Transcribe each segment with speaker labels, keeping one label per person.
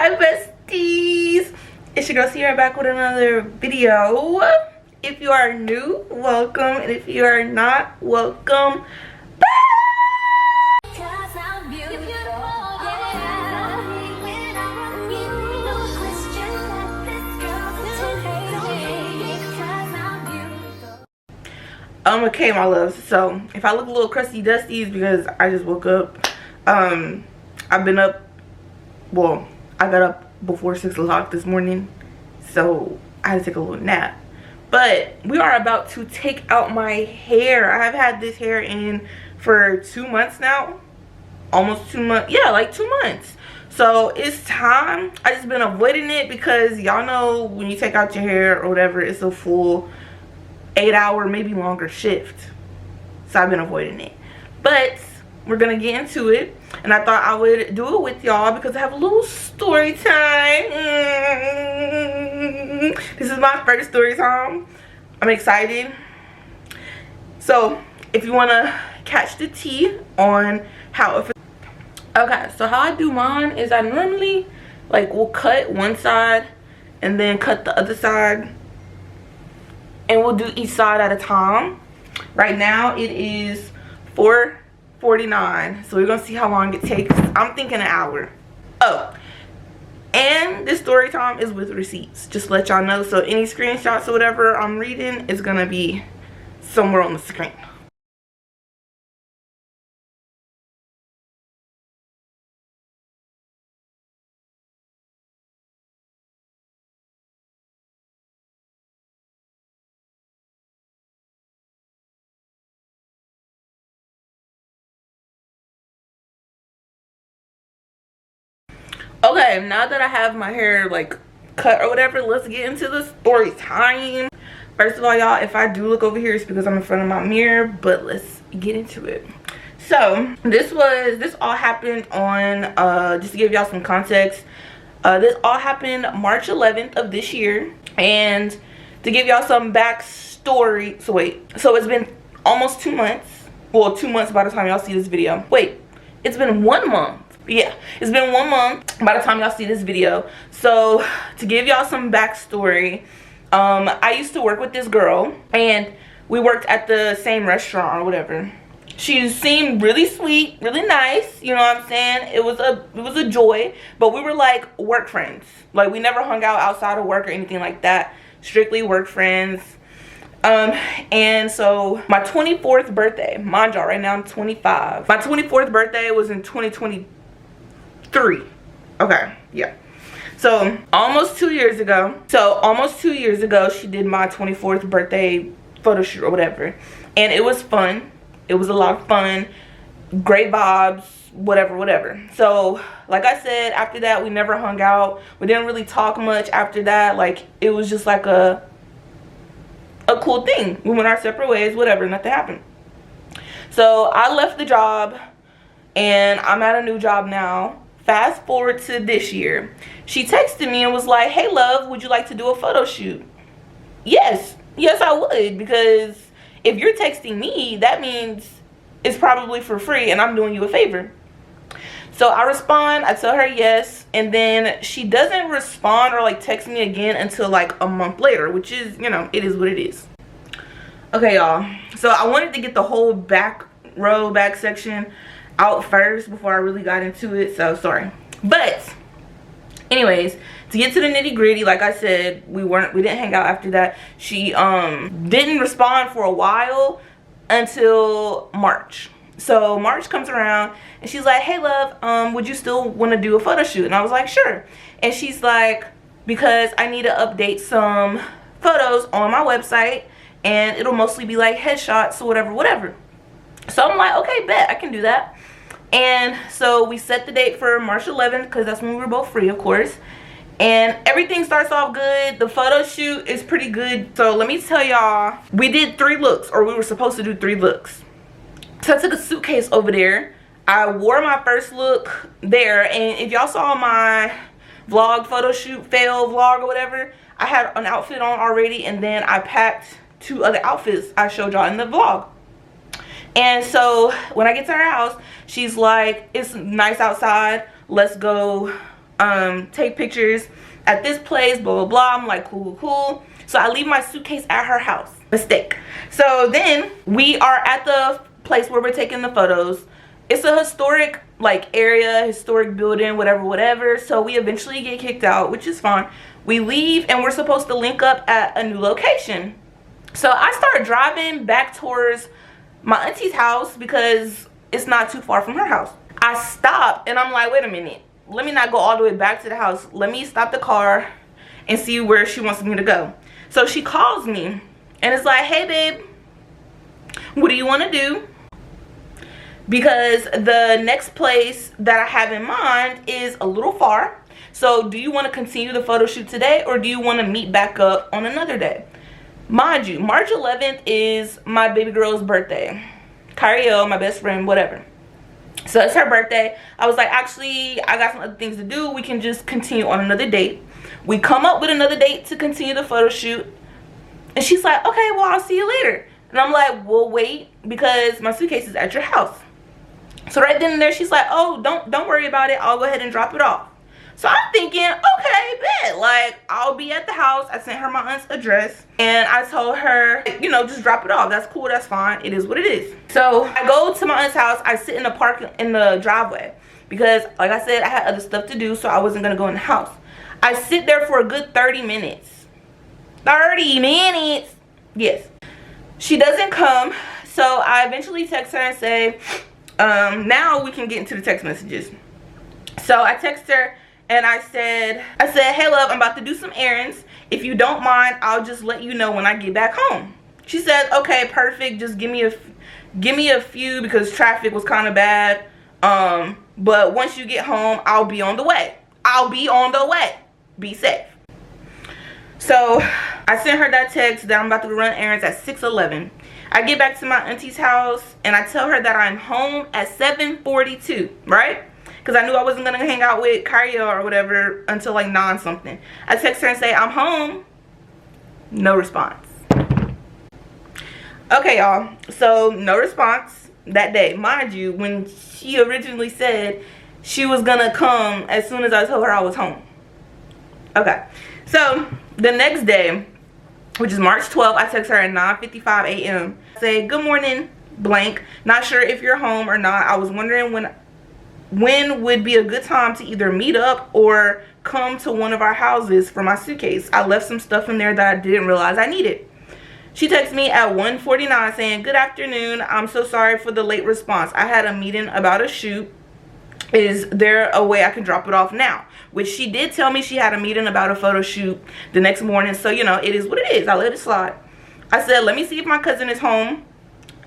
Speaker 1: Hi besties, it's your girl Sierra back with another video. If you are new, welcome, and if you are not, welcome back. Okay, my loves, so if I look a little crusty dusty, it's because I just woke up. I've been up, well, I got up before 6 o'clock this morning, so I had to take a little nap. But we are about to take out my hair. I have had this hair in for 2 months now. Almost 2 months. Yeah, like 2 months. So it's time. I just been avoiding it because y'all know when you take out your hair or whatever, it's a full 8-hour, maybe longer shift. So I've been avoiding it. But we're gonna get into it, and I thought I would do it with y'all because I have a little story time. This is my first story time. I'm excited. So if you want to catch the tea on how it, okay, so how I do mine is I normally will cut one side and then cut the other side, and we'll do each side at a time. Right now it is 4:49, so we're gonna see how long it takes. I'm thinking an hour. Oh, and this story time is with receipts, just to let y'all know. So any screenshots or whatever I'm reading is gonna be somewhere on the screen. Okay, now that I have my hair cut or whatever, let's get into the story time. First of all, y'all, if I do look over here, it's because I'm in front of my mirror, but let's get into it. So this all happened on just to give y'all some context, this all happened March 11th of this year. And to give y'all some backstory, so it's been almost 2 months. Well, 2 months by the time y'all see this video. Wait, it's been 1 month. Yeah, it's been 1 month by the time y'all see this video. So to give y'all some backstory, I used to work with this girl, and we worked at the same restaurant or whatever. She seemed really sweet, really nice, you know what I'm saying? It was a joy, but we were like work friends. Like, we never hung out outside of work or anything like that. Strictly work friends. And so my 24th birthday, mind y'all, right now I'm 25. My 24th birthday was in 2023. Okay, yeah. So almost 2 years ago. She did my 24th birthday photo shoot or whatever. And it was fun. It was a lot of fun. Great vibes, whatever. So like I said, after that we never hung out. We didn't really talk much after that. Like, it was just like a cool thing. We went our separate ways, whatever, nothing happened. So I left the job and I'm at a new job now. Fast forward to this year. She texted me and was like, "Hey love, would you like to do a photo shoot?" Yes I would, because if you're texting me, that means it's probably for free and I'm doing you a favor. So I respond, I tell her yes, and then she doesn't respond or text me again until a month later, which is, you know, it is what it is. Okay, y'all, so I wanted to get the whole back section out first before I really got into it, so sorry. But anyways, to get to the nitty-gritty, like I said, we didn't hang out after that. She didn't respond for a while until March. So March comes around and she's like, "Hey love, would you still want to do a photo shoot?" And I was like, "Sure." And she's like, "Because I need to update some photos on my website, and it'll mostly be like headshots or whatever." So I'm like, "Okay, bet, I can do that." And so we set the date for March 11th because that's when we were both free, of course. And everything starts off good. The photo shoot is pretty good. So let me tell y'all, we did 3 looks, or we were supposed to do 3 looks. So I took a suitcase over there. I wore my first look there, and if y'all saw my vlog, photo shoot fail vlog or whatever, I had an outfit on already, and then I packed 2 other outfits I showed y'all in the vlog. And so when I get to her house, she's like, "It's nice outside, let's go take pictures at this place, blah blah blah. I'm like, cool, cool. So I leave my suitcase at her house. Mistake. So then we are at the place where we're taking the photos. It's a historic like area, historic building, whatever, whatever. So we eventually get kicked out, which is fine. We leave and we're supposed to link up at a new location. So I start driving back towards my auntie's house because it's not too far from her house. I stop and I'm like, wait a minute. Let me not go all the way back to the house. Let me stop the car and see where she wants me to go. So she calls me and it's like, hey babe, what do you want to do? Because the next place that I have in mind is a little far. So do you want to continue the photo shoot today or do you want to meet back up on another day? Mind you, March 11th is my baby girl's birthday. Kyrielle, my best friend, whatever. So it's her birthday. I was like, actually, I got some other things to do. We can just continue on another date. We come up with another date to continue the photo shoot. And she's like, okay, well, I'll see you later. And I'm like, well, wait, because my suitcase is at your house. So right then and there, she's like, oh, don't worry about it. I'll go ahead and drop it off. So I'm thinking, okay, bet. Like, I'll be at the house. I sent her my aunt's address. And I told her, you know, just drop it off. That's cool. That's fine. It is what it is. So I go to my aunt's house. I sit in the park in the driveway. Because, like I said, I had other stuff to do. So I wasn't going to go in the house. I sit there for a good 30 minutes. 30 minutes. Yes. She doesn't come. So I eventually text her and say, now we can get into the text messages. So I text her and I said, hey love, I'm about to do some errands. If you don't mind, I'll just let you know when I get back home. She said, okay, perfect. Just give me a few because traffic was kind of bad. But once you get home, I'll be on the way. I'll be on the way. Be safe. So I sent her that text that I'm about to run errands at 6:11. I get back to my auntie's house and I tell her that I'm home at 7:42, right? Because I knew I wasn't going to hang out with Kyrielle or whatever until like 9 something. I text her and say, I'm home. No response. Okay, y'all. So no response that day. Mind you, when she originally said she was going to come as soon as I told her I was home. Okay. So the next day, which is March 12th, I text her at 9:55 a.m. I say, good morning, blank. Not sure if you're home or not. I was wondering when would be a good time to either meet up or come to one of our houses for my suitcase. I left some stuff in there that I didn't realize I needed. She texted me at 1:49 saying, good afternoon. I'm so sorry for the late response. I had a meeting about a shoot. Is there a way I can drop it off now? Which she did tell me she had a meeting about a photo shoot the next morning. So, you know, it is what it is. I let it slide. I said, let me see if my cousin is home.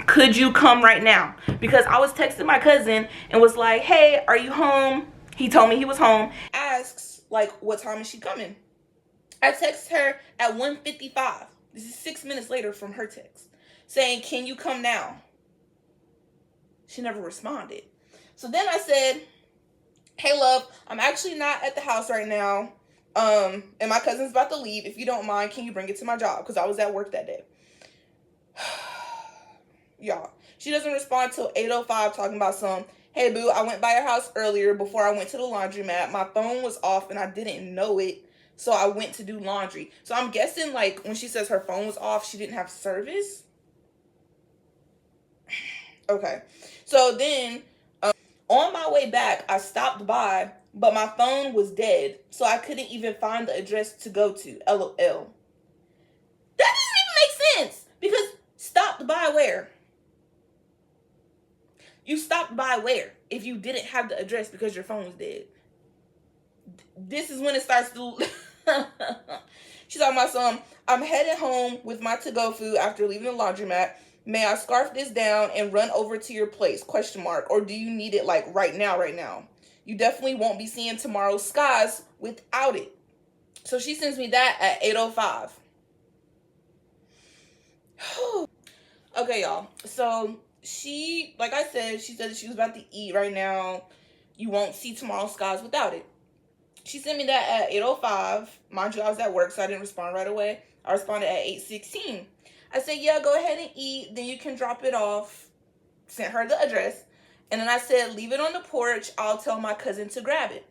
Speaker 1: Could you come right now? Because I was texting my cousin and was like, hey, are you home? He told me he was home. Asks, like, what time is she coming? I text her at 1:55. This is 6 minutes later from her text. Saying, can you come now? She never responded. So then I said, hey love, I'm actually not at the house right now. And my cousin's about to leave. If you don't mind, can you bring it to my job? Because I was at work that day. Y'all, she doesn't respond till 8:05 talking about some, hey boo, I went by your house earlier before I went to the laundromat. My phone was off and I didn't know it. So I went to do laundry. So I'm guessing like when she says her phone was off, she didn't have service. Okay. So then on my way back, I stopped by, but my phone was dead. So I couldn't even find the address to go to. LOL. That doesn't even make sense. Because stopped by where? You stopped by where if you didn't have the address because your phone was dead? This is when it starts to... She's talking about some, I'm headed home with my to-go food after leaving the laundromat. May I scarf this down and run over to your place? Question mark. Or do you need it like right now? You definitely won't be seeing tomorrow's skies without it. So she sends me that at 8:05. Okay, y'all. So she, like I said, she said that she was about to eat right now. You won't see tomorrow's skies without it. She sent me that at 8:05. Mind you, I was at work, so I didn't respond right away. I responded at 8:16. I said, yeah, go ahead and eat. Then you can drop it off. Sent her the address. And then I said, leave it on the porch. I'll tell my cousin to grab it.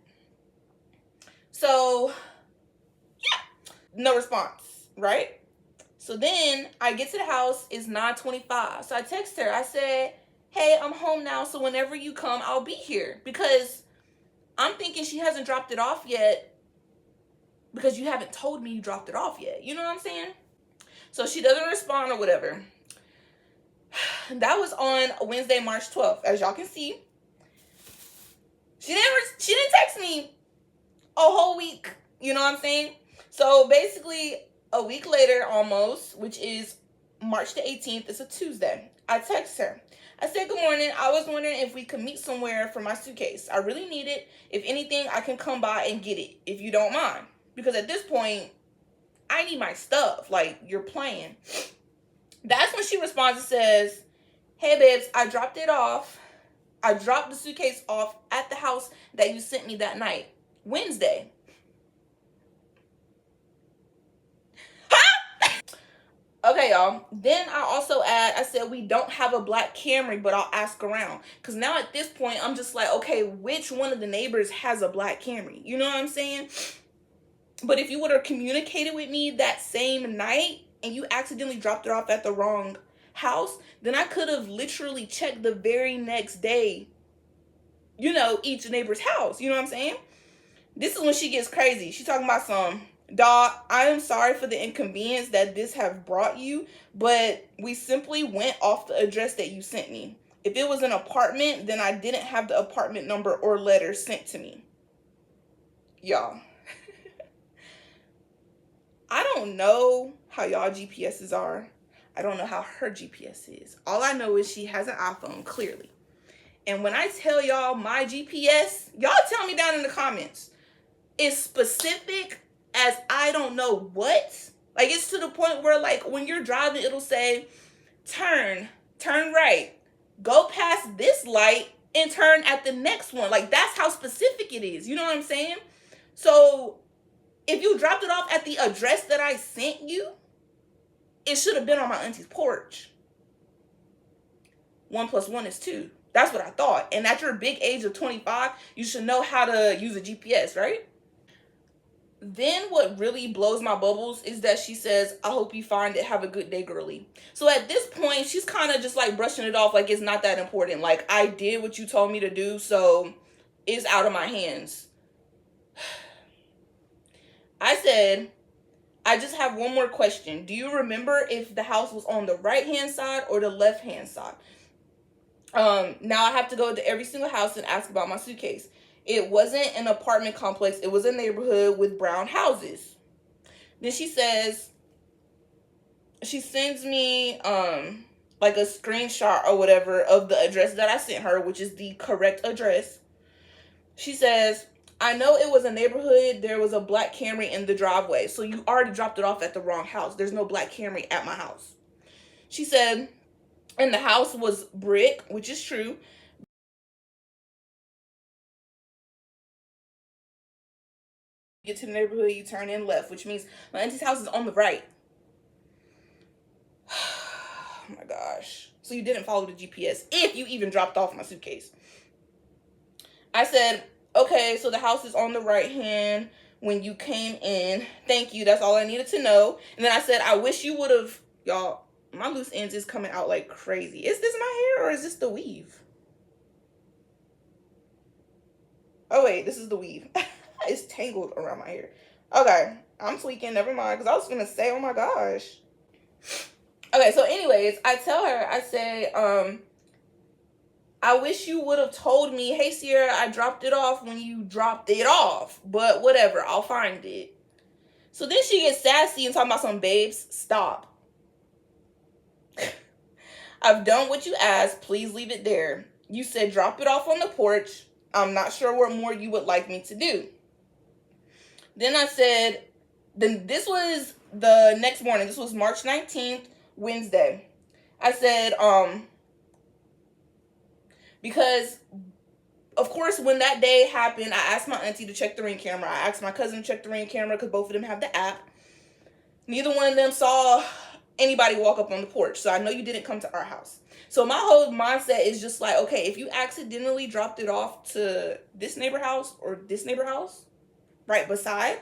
Speaker 1: So yeah, no response, right? So then I get to the house, it's 9:25. So I text her. I said, hey, I'm home now, so whenever you come, I'll be here. Because I'm thinking she hasn't dropped it off yet because you haven't told me you dropped it off yet. You know what I'm saying? So she doesn't respond or whatever. That was on Wednesday, March 12th. As y'all can see, she didn't text me a whole week. You know what I'm saying? So basically, a week later almost, which is March the 18th, it's a Tuesday, I text her. I said, good morning. I was wondering if we could meet somewhere for my suitcase. I really need it. If anything, I can come by and get it, if you don't mind. Because at this point, I need my stuff. Like, you're playing. That's when she responds and says, hey, babes, I dropped it off. I dropped the suitcase off at the house that you sent me that night. Wednesday. Okay, y'all. Then I also I said, we don't have a black Camry, but I'll ask around. Because now at this point, I'm just like, okay, which one of the neighbors has a black Camry? You know what I'm saying? But if you would have communicated with me that same night and you accidentally dropped it off at the wrong house, then I could have literally checked the very next day, you know, each neighbor's house. You know what I'm saying? This is when she gets crazy. She's talking about some, dog, I am sorry for the inconvenience that this have brought you, but we simply went off the address that you sent me. If it was an apartment, then I didn't have the apartment number or letter sent to me. Y'all. I don't know how y'all GPSs are. I don't know how her GPS is. All I know is she has an iPhone, clearly. And when I tell y'all my GPS, y'all tell me down in the comments. It's specific as I don't know what. Like, it's to the point where, like, when you're driving, it'll say, turn right, go past this light and turn at the next one. Like, that's how specific it is. You know what I'm saying? So if you dropped it off at the address that I sent you, it should have been on my auntie's porch. 1 + 1 is 2. That's what I thought. And at your big age of 25, you should know how to use a GPS, right? Then what really blows my bubbles is that she says, I hope you find it. Have a good day, girly. So at this point, she's kind of just like brushing it off like it's not that important. Like, I did what you told me to do, so it's out of my hands. I said, I just have one more question. Do you remember if the house was on the right-hand side or the left-hand side? Now I have to go to every single house and ask about my suitcase. It wasn't an apartment complex. It was a neighborhood with brown houses. Then she says, she sends me like a screenshot or whatever of the address that I sent her, which is the correct address. She says, I know it was a neighborhood. There was a black Camry in the driveway. So you already dropped it off at the wrong house. There's no black Camry at my house. She said, and the house was brick, which is true. You get to the neighborhood, you turn in left, which means my auntie's house is on the right. Oh my gosh. So you didn't follow the GPS if you even dropped off my suitcase. I said, okay, so the house is on the right hand when you came in. Thank you. That's all I needed to know. And then I said, I wish you would have, y'all, my loose ends is coming out like crazy. Is this my hair or is this the weave? Oh, wait, this is the weave. It's tangled around my hair. Okay, I'm tweaking. Never mind, because I was going to say, oh my gosh. Okay, so anyways, I tell her, I say, I wish you would have told me, hey, Sierra, I dropped it off when you dropped it off. But whatever, I'll find it. So then she gets sassy and talking about some babes. Stop. I've done what you asked. Please leave it there. You said drop it off on the porch. I'm not sure what more you would like me to do. Then I said, then this was the next morning. This was March 19th, Wednesday. I said, because of course, when that day happened, I asked my auntie to check the Ring camera. I asked my cousin to check the Ring camera because both of them have the app. Neither one of them saw anybody walk up on the porch. So I know you didn't come to our house. So my whole mindset is just like, okay, if you accidentally dropped it off to this neighbor house or this neighbor house, right beside,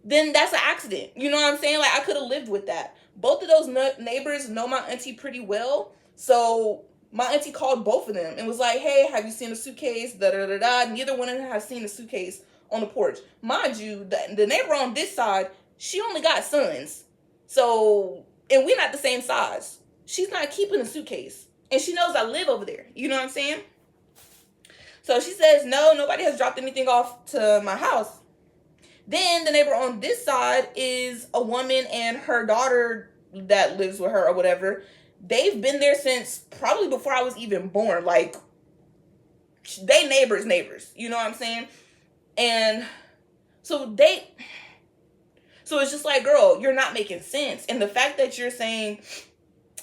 Speaker 1: then that's an accident. You know what I'm saying? Like, I could have lived with that. Both of those neighbors know my auntie pretty well. So my auntie called both of them and was like, hey, have you seen a suitcase? Da da da da. Neither one of them has seen a suitcase on the porch. Mind you, the neighbor on this side, she only got sons. So, and we're not the same size. She's not keeping a suitcase. And she knows I live over there. You know what I'm saying? So she says, no, nobody has dropped anything off to my house. Then the neighbor on this side is a woman and her daughter that lives with her or whatever. They've been there since probably before I was even born. Like, they neighbors. You know what I'm saying? And so it's just like, girl, you're not making sense. And the fact that you're saying,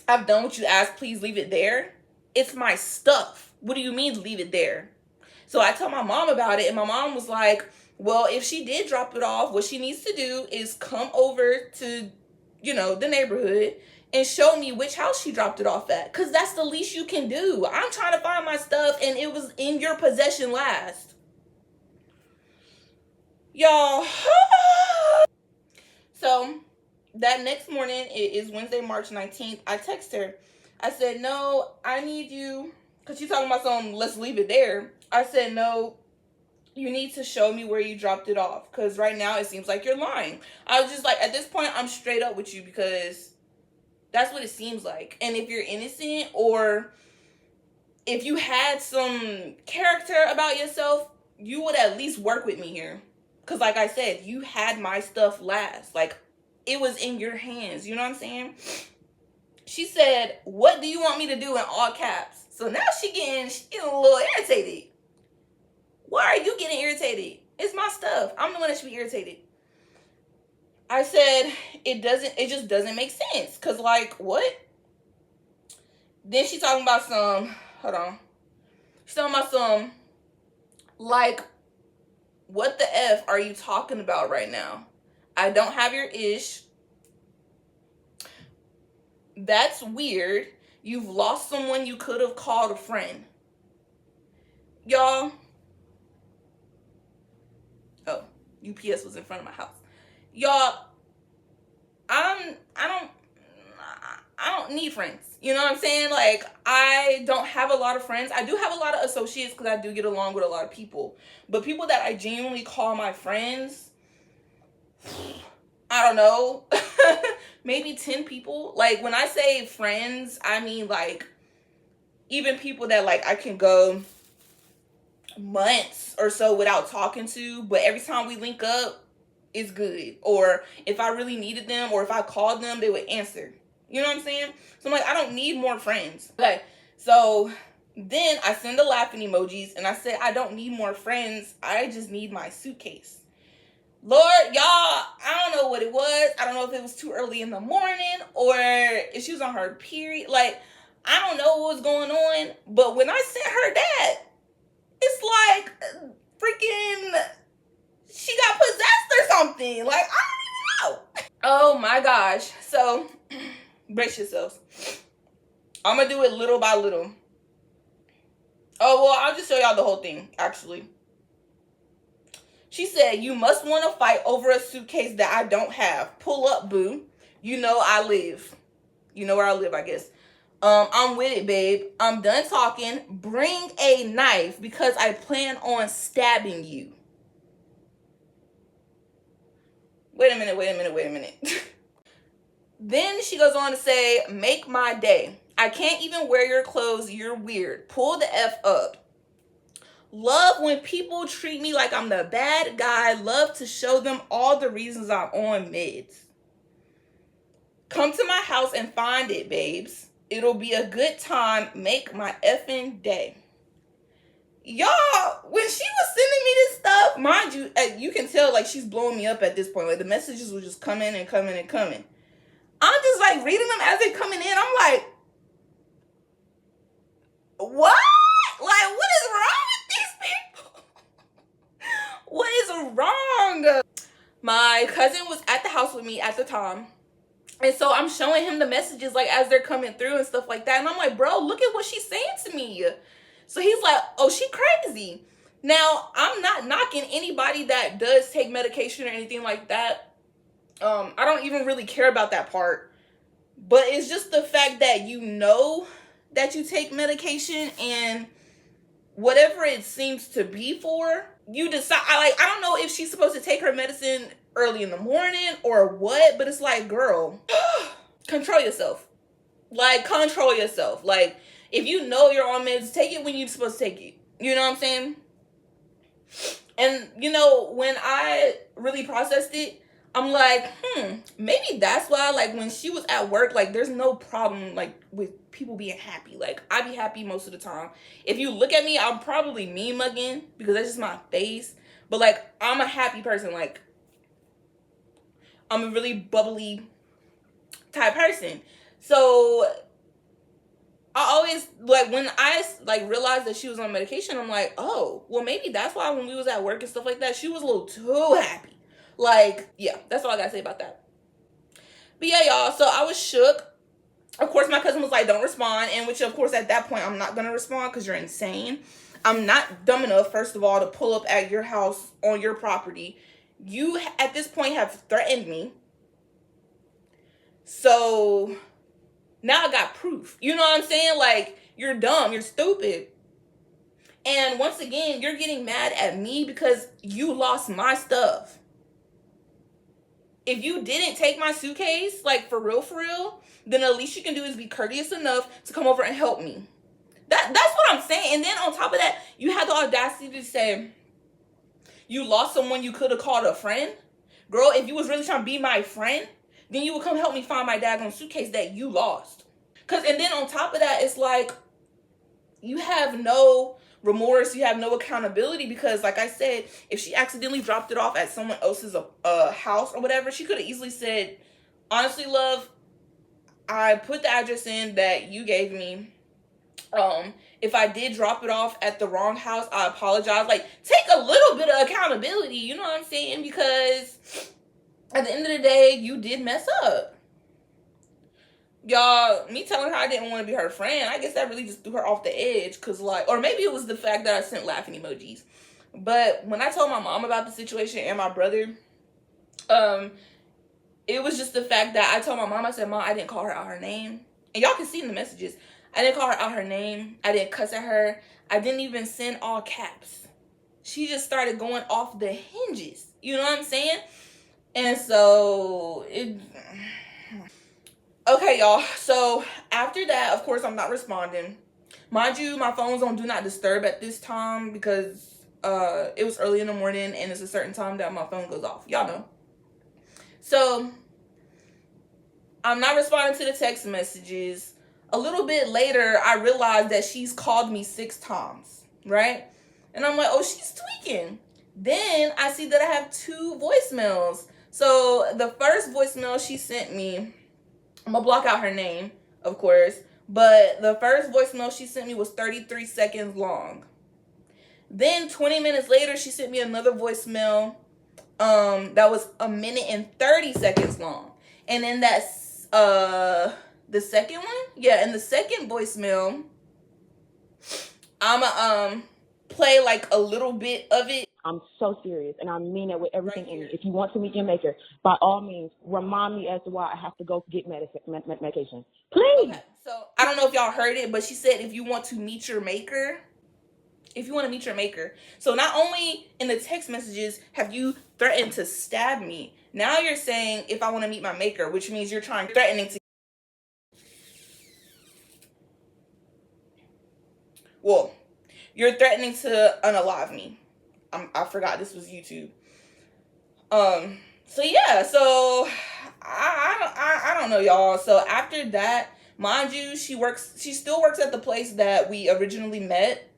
Speaker 1: I've done what you asked, please leave it there. It's my stuff. What do you mean leave it there? So I told my mom about it, and my mom was like, well, if she did drop it off, what she needs to do is come over to, the neighborhood and show me which house she dropped it off at. Because that's the least you can do. I'm trying to find my stuff, and it was in your possession last. Y'all. So that next morning, it is Wednesday, March 19th. I text her. I said, no, I need you. Because she's talking about something, let's leave it there. I said, no, you need to show me where you dropped it off. Because right now it seems like you're lying. I was just like, at this point, I'm straight up with you because that's what it seems like. And if you're innocent or if you had some character about yourself, you would at least work with me here. Because like I said, you had my stuff last. Like, it was in your hands. You know what I'm saying? She said, what do you want me to do, in all caps? So now she's getting a little irritated. Why are you getting irritated? It's my stuff. I'm the one that should be irritated. I said, it just doesn't make sense. Because, like, what? Then she's talking about she's talking about some, like, what the F are you talking about right now? I don't have your ish. That's weird. You've lost someone you could have called a friend. Y'all. Oh, UPS was in front of my house. Y'all, I don't need friends. You know what I'm saying? Like, I don't have a lot of friends. I do have a lot of associates because I do get along with a lot of people. But people that I genuinely call my friends, I don't know, maybe 10 people. Like, when I say friends, I mean, like, even people that, like, I can go months or so without talking to, but every time we link up, it's good. Or if I really needed them, or if I called them, they would answer. You know what I'm saying? So I'm like, I don't need more friends. Okay, so then I send the laughing emojis, and I say, I don't need more friends. I just need my suitcase. Lord, y'all, I don't know what it was. I don't know if it was too early in the morning or if she was on her period. Like, I don't know what was going on. But when I sent her that, it's like freaking she got possessed or something. Like, I don't even know. Oh my gosh. So, brace yourselves. I'm going to do it little by little. Oh, well, I'll just show y'all the whole thing, actually. She said, you must want to fight over a suitcase that I don't have. Pull up, boo. You know I live. You know where I live, I guess. I'm with it, babe. I'm done talking. Bring a knife because I plan on stabbing you. Wait a minute. Then she goes on to say, make my day. I can't even wear your clothes. You're weird. Pull the F up. Love when people treat me like I'm the bad guy. Love to show them all the reasons I'm on meds. Come to my house and find it, babes. It'll be a good time. Make my effing day. Y'all, when she was sending me this stuff, mind you, you can tell, like, she's blowing me up at this point. Like, the messages were just coming and coming and coming. I'm just, like, reading them as they're coming in. I'm like, what? Like, what is wrong with these people? What is wrong? My cousin was at the house with me at the time. And so I'm showing him the messages, like, as they're coming through and stuff like that. And I'm like, bro, look at what she's saying to me. So he's like, oh, she crazy. Now, I'm not knocking anybody that does take medication or anything like that. I don't even really care about that part. But it's just the fact that you know that you take medication, and whatever it seems to be for, you decide. I don't know if she's supposed to take her medicine early in the morning or what, but it's like, girl, control yourself. Like, control yourself. Like, if you know you're on meds, take it when you're supposed to take it. You know what I'm saying? And, you know, when I really processed it, I'm like, maybe that's why, like, when she was at work, like, there's no problem, like, with people being happy. Like, I be happy most of the time. If you look at me, I'm probably mean mugging because that's just my face. But, like, I'm a happy person. Like, I'm a really bubbly type person. So I always, like, when I, like, realized that she was on medication, I'm like, oh, well, maybe that's why when we was at work and stuff like that, she was a little too happy. Like, yeah, that's all I gotta say about that. But yeah, y'all, so I was shook. Of course, my cousin was like, don't respond. And which, of course, at that point, I'm not gonna respond because you're insane. I'm not dumb enough, first of all, to pull up at your house on your property. You, at this point, have threatened me. So now I got proof. You know what I'm saying? Like, you're dumb. You're stupid. And once again, you're getting mad at me because you lost my stuff. If you didn't take my suitcase, like, for real, then the least you can do is be courteous enough to come over and help me. That's what I'm saying. And then on top of that, you had the audacity to say you lost someone you could have called a friend. Girl, if you was really trying to be my friend, then you would come help me find my daggone suitcase that you lost. And then on top of that, it's like, you have no remorse, you have no accountability, because like I said, if she accidentally dropped it off at someone else's house or whatever, she could have easily said, honestly, love, I put the address in that you gave me. If I did drop it off at the wrong house, I apologize. Like, take a little bit of accountability, you know what I'm saying? Because at the end of the day, you did mess up. Y'all, me telling her I didn't want to be her friend, I guess that really just threw her off the edge. Because, like, or maybe it was the fact that I sent laughing emojis. But when I told my mom about the situation and my brother, it was just the fact that I told my mom, I said, Mom, I didn't call her out her name. And y'all can see in the messages, I didn't call her out her name. I didn't cuss at her. I didn't even send all caps. She just started going off the hinges. You know what I'm saying? And so, okay, y'all. So, after that, of course, I'm not responding. Mind you, my phone's on Do Not Disturb at this time because it was early in the morning and it's a certain time that my phone goes off. Y'all know. So, I'm not responding to the text messages. A little bit later, I realized that she's called me 6 times, right? And I'm like, oh, she's tweaking. Then I see that I have 2 voicemails. So the first voicemail she sent me, I'm gonna block out her name, of course, but the first voicemail she sent me was 33 seconds long. Then 20 minutes later, she sent me another voicemail that was 1 minute and 30 seconds long. And then that's the second one, yeah, in the second voicemail, I'ma play like a little bit of it.
Speaker 2: I'm so serious, and I mean it with everything in me. If you want to meet your maker, by all means, remind me as to why I have to go get medication. Please.
Speaker 1: Okay, so I don't know if y'all heard it, but she said if you want to meet your maker, So not only in the text messages have you threatened to stab me, now you're saying if I want to meet my maker, which means you're threatening to. Well, you're threatening to unalive me. I forgot this was YouTube. So yeah, so I don't know, y'all. So after that, mind you, she still works at the place that we originally met.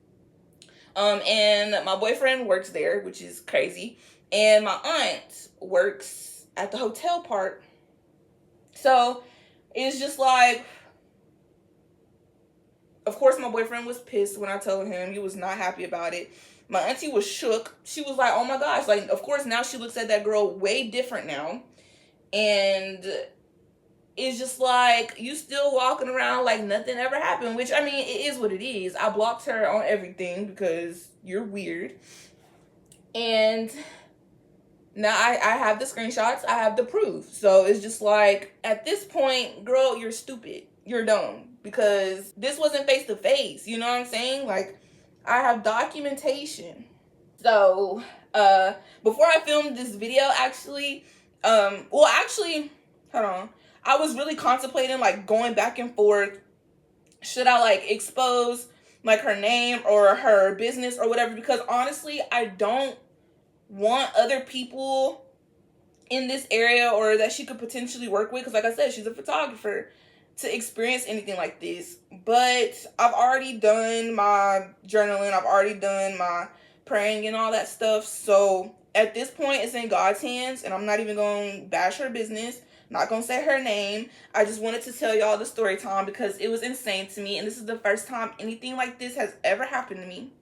Speaker 1: And my boyfriend works there, which is crazy. And my aunt works at the hotel part. So it's just like, of course, my boyfriend was pissed when I told him. He was not happy about it. My auntie was shook. She was like, oh my gosh. Like, of course, now she looks at that girl way different now. And it's just like you still walking around like nothing ever happened, which I mean, it is what it is. I blocked her on everything because you're weird. And now I have the screenshots, I have the proof. So it's just like, at this point, girl, you're stupid. You're dumb. Because this wasn't face to face. You know what I'm saying? Like, I have documentation. So, before I filmed this video, actually, hold on. I was really contemplating, like, going back and forth. Should I, like, expose, like, her name or her business or whatever? Because honestly, I don't want other people in this area or that she could potentially work with, because like I said, she's a photographer, to experience anything like this. But I've already done my journaling, I've already done my praying and all that stuff. So at this point, it's in God's hands, and I'm not even going to bash her business, not going to say her name. I just wanted to tell y'all the story time because it was insane to me, and this is the first time anything like this has ever happened to me.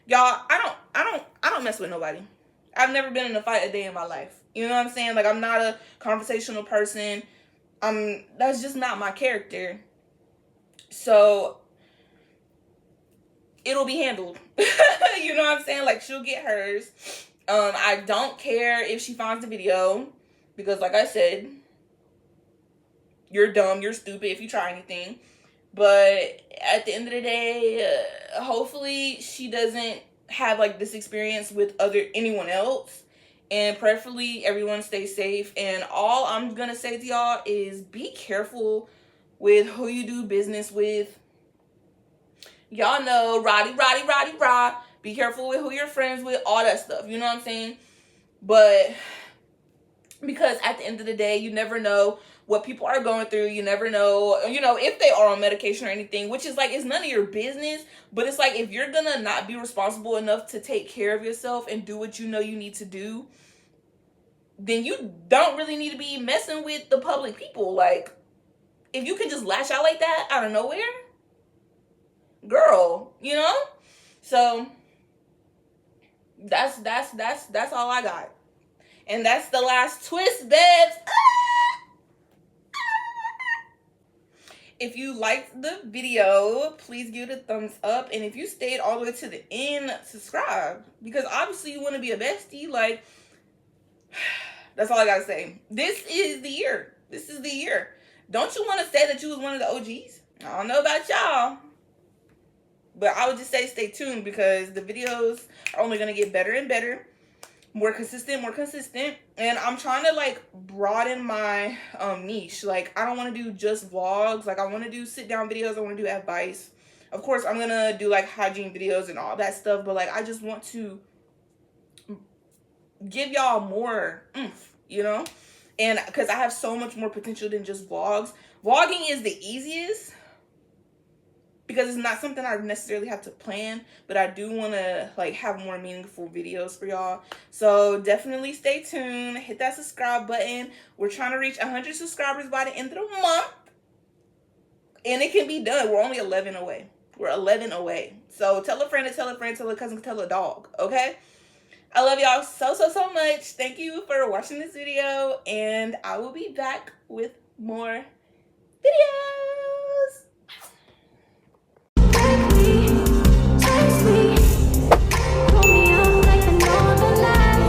Speaker 1: Y'all, I don't mess with nobody. I've never been in a fight a day in my life. You know what I'm saying? Like, I'm not a conversational person. That's just not my character. So it'll be handled. You know what I'm saying? Like, she'll get hers. I don't care if she finds the video, because like I said, you're dumb, you're stupid if you try anything. But at the end of the day, hopefully she doesn't have like this experience with anyone else, and preferably everyone stay safe. And all I'm gonna say to y'all is be careful with who you do business with. Y'all know, roddy. Be careful with who you're friends with, all that stuff, you know what I'm saying? But because at the end of the day, you never know what people are going through. You never know, you know, if they are on medication or anything, which is like, it's none of your business. But it's like, if you're gonna not be responsible enough to take care of yourself and do what you know you need to do, then you don't really need to be messing with the public people. Like, if you can just lash out like that out of nowhere, girl, you know? So that's all I got. And that's the last twist, babes. If you liked the video, please give it a thumbs up. And if you stayed all the way to the end, subscribe. Because obviously you want to be a bestie. Like, that's all I got to say. This is the year. This is the year. Don't you want to say that you was one of the OGs? I don't know about y'all. But I would just say stay tuned, because the videos are only going to get better and better. More consistent. And I'm trying to like broaden my niche. Like, I don't want to do just vlogs. Like, I want to do sit down videos. I want to do advice. Of course, I'm gonna do like hygiene videos and all that stuff, but like, I just want to give y'all more oomph, you know? And because I have so much more potential than just vlogs. Vlogging is the easiest, because it's not something I necessarily have to plan, but I do want to like have more meaningful videos for y'all. So definitely stay tuned. Hit that subscribe button. We're trying to reach 100 subscribers by the end of the month. And it can be done. We're only 11 away. We're 11 away. So tell a friend to tell a friend, tell a cousin, tell a dog, okay? I love y'all so much. Thank you for watching this video, and I will be back with more videos.